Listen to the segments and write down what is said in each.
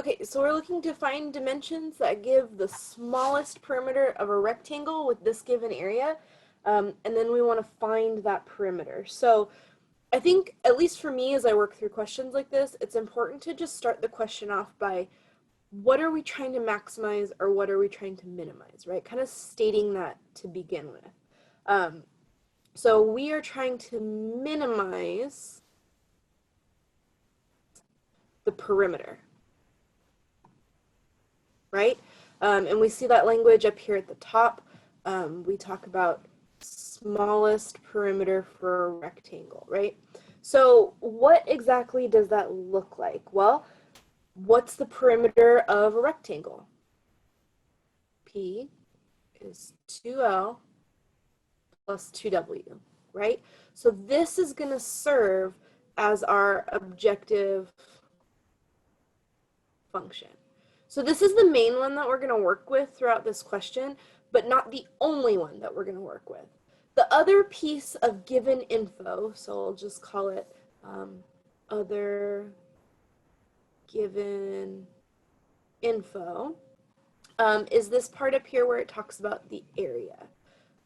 Okay, so we're looking to find dimensions that give the smallest perimeter of a rectangle with this given area, and then we want to find that perimeter. So I think, at least for me, as I work through questions like this, it's important to just start the question off by what are we trying to maximize or what are we trying to minimize, right? Kind of stating that to begin with. So we are trying to minimize the perimeter, right? And we see that language up here at the top. We talk about smallest perimeter for a rectangle, right? So what exactly does that look like? Well, what's the perimeter of a rectangle? P is 2L plus 2W, right? So this is going to serve as our objective function. So this is the main one that we're going to work with throughout this question, but not the only one that we're going to work with. The other piece of given info, so I'll just call it other given info, is this part up here where it talks about the area.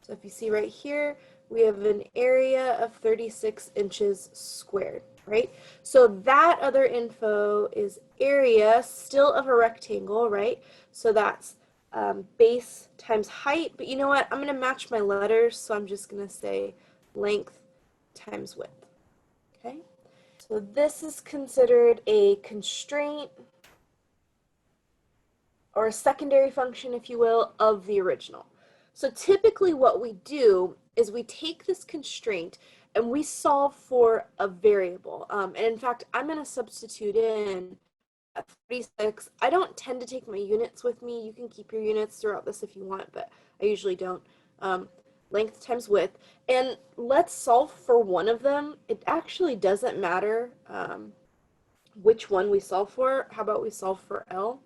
So if you see right here, we have an area of 36 inches squared, right? So that other info is area still of a rectangle, right? So that's base times height, but you know what? I'm going to match my letters, so I'm just going to say length times width, okay? So this is considered a constraint or a secondary function, if you will, of the original. So typically what we do is we take this constraint and we solve for a variable. And in fact, I'm going to substitute in 36. I don't tend to take my units with me. You can keep your units throughout this if you want, but I usually don't. Length times width. And let's solve for one of them. It actually doesn't matter which one we solve for. How about we solve for L?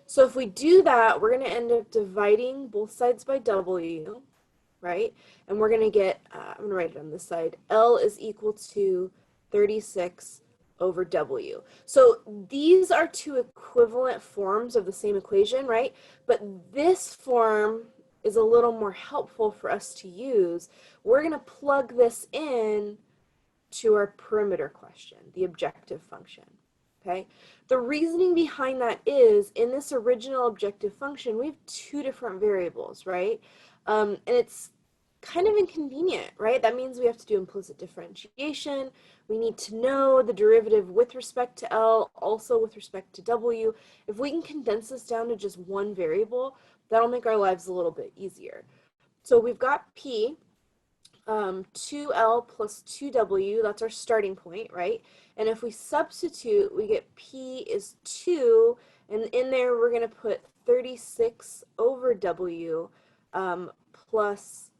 So if we do that, we're going to end up dividing both sides by W, right? And we're going to get, I'm going to write it on this side, L is equal to 36 over W. So these are two equivalent forms of the same equation, right? But this form is a little more helpful for us to use. We're going to plug this in to our perimeter question, the objective function. Okay. The reasoning behind that is in this original objective function, we have two different variables, right? And it's kind of inconvenient, right? That means we have to do implicit differentiation. We need to know the derivative with respect to L, also with respect to W. If we can condense this down to just one variable, that'll make our lives a little bit easier. So we've got P, 2L plus 2W, that's our starting point, right? And if we substitute, we get P is 2, and in there we're going to put 36 over W plus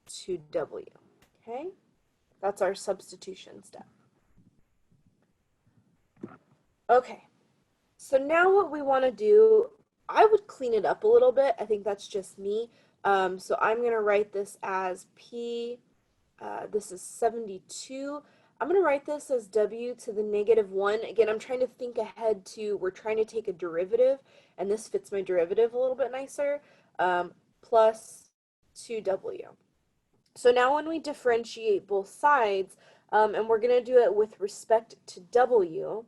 2W, okay? That's our substitution step. Okay, so now what we want to do, I would clean it up a little bit. I think that's just me. So I'm going to write this as P, this is 72. I'm going to write this as W to the -1. Again, I'm trying to think ahead to, we're trying to take a derivative, and this fits my derivative a little bit nicer, plus 2W. So now when we differentiate both sides, and we're going to do it with respect to W,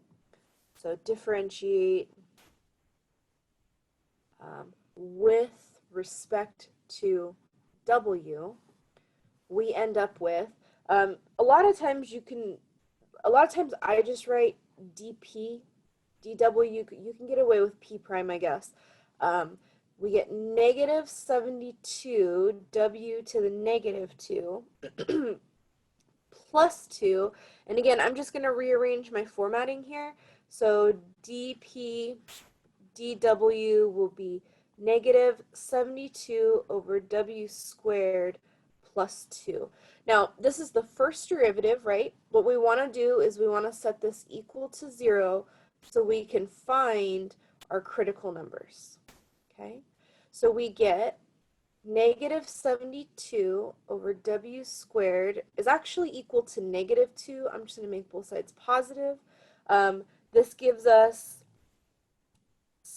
so differentiate with respect to W, we end up with, a lot of times I just write dp, dw, you can get away with p prime, I guess. We get -72 w to the -2 plus 2, and again, I'm just going to rearrange my formatting here. So dp dw will be -72 over w squared plus 2. Now, this is the first derivative, right? What we want to do is we want to set this equal to 0 so we can find our critical numbers, okay? So we get -72 over w squared is actually equal to -2. I'm just going to make both sides positive. This gives us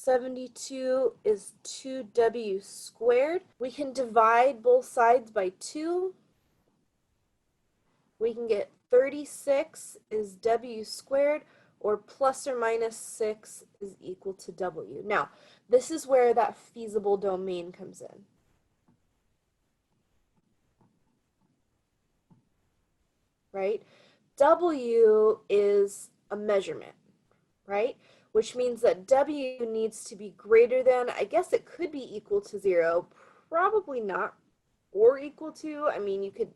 72 is 2w squared. We can divide both sides by 2. We can get 36 is w squared, or plus or minus 6 is equal to w. Now, this is where that feasible domain comes in. Right? W is a measurement, right? Which means that W needs to be greater than, I guess it could be equal to 0, probably not, or equal to. I mean, you could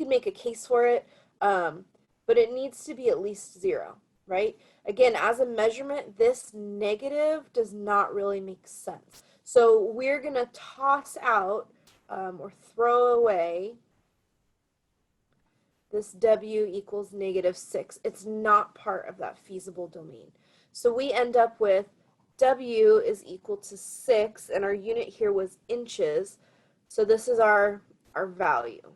make a case for it, but it needs to be at least 0, right? Again, as a measurement, this negative does not really make sense. So we're going to toss out or throw away this W equals -6. It's not part of that feasible domain. So we end up with W is equal to 6, and our unit here was inches. So this is our value,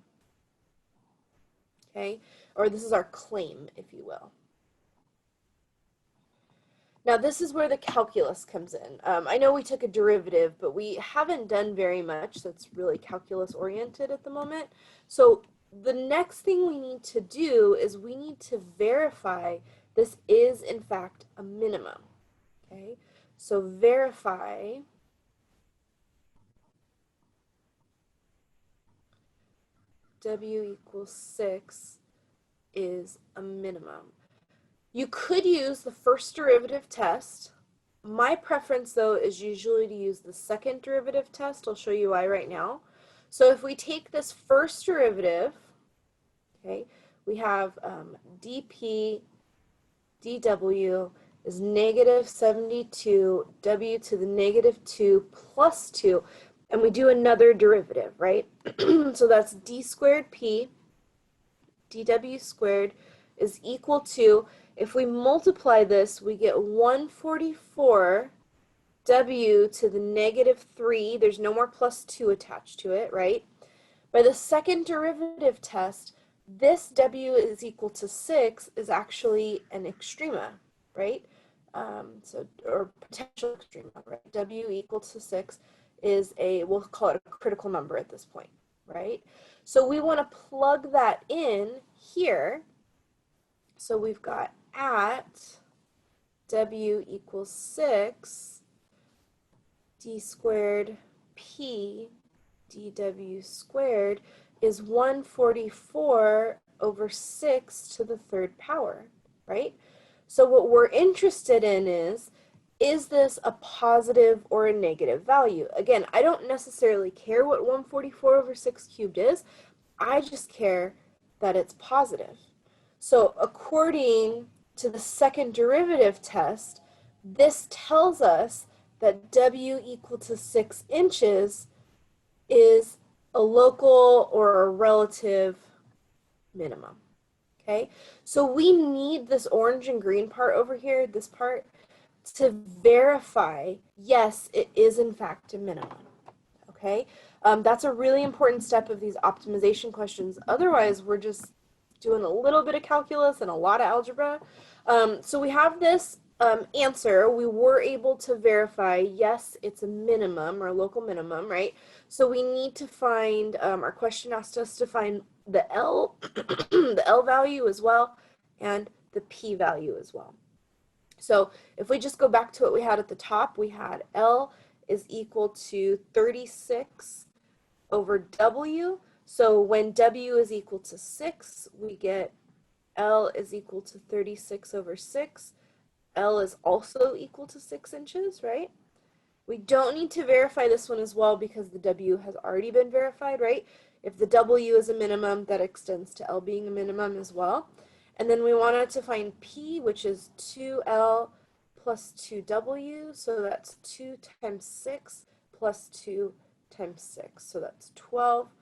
okay? Or this is our claim, if you will. Now this is where the calculus comes in. I know we took a derivative, but we haven't done very much that's really calculus oriented at the moment. So the next thing we need to do is we need to verify this is in fact a minimum. Okay, so verify W equals 6 is a minimum. You could use the first derivative test. My preference, though, is usually to use the second derivative test. I'll show you why right now. So if we take this first derivative, okay, we have dp dw is -72 w to the -2 plus 2, and we do another derivative, right? So that's d squared p dw squared is equal to, if we multiply this, we get 144 w to the -3. There's no more plus 2 attached to it, right? By the second derivative test, this w is equal to 6 is actually an extrema, right? Or potential extrema, right? W equal to 6 is we'll call it a critical number at this point, right? So we want to plug that in here. So we've got at w equals 6, d squared p dw squared is 144 over 6 to the third power, right? So what we're interested in is this a positive or a negative value? Again, I don't necessarily care what 144 over 6 cubed is. I just care that it's positive. So according to the second derivative test, this tells us that W equal to 6 inches is a local or a relative minimum, okay? So we need this orange and green part over here, this part, to verify, yes, it is in fact a minimum, okay? That's a really important step of these optimization questions. Otherwise, we're just doing a little bit of calculus and a lot of algebra. So we have this answer. We were able to verify, yes, it's a minimum or local minimum, right? So we need to find, our question asked us to find the L, the L value as well, and the P value as well. So if we just go back to what we had at the top, we had L is equal to 36 over W. So when W is equal to 6, we get L is equal to 36 over 6. L is also equal to 6 inches, right? We don't need to verify this one as well because the W has already been verified, right? If the W is a minimum, that extends to L being a minimum as well. And then we wanted to find P, which is 2L plus 2W. So that's 2 times 6 plus 2 times 6. So that's 12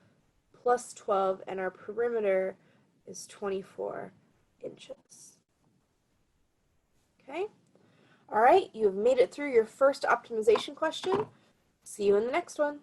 plus 12, and our perimeter is 24 inches. Okay? All right, you've made it through your first optimization question. See you in the next one.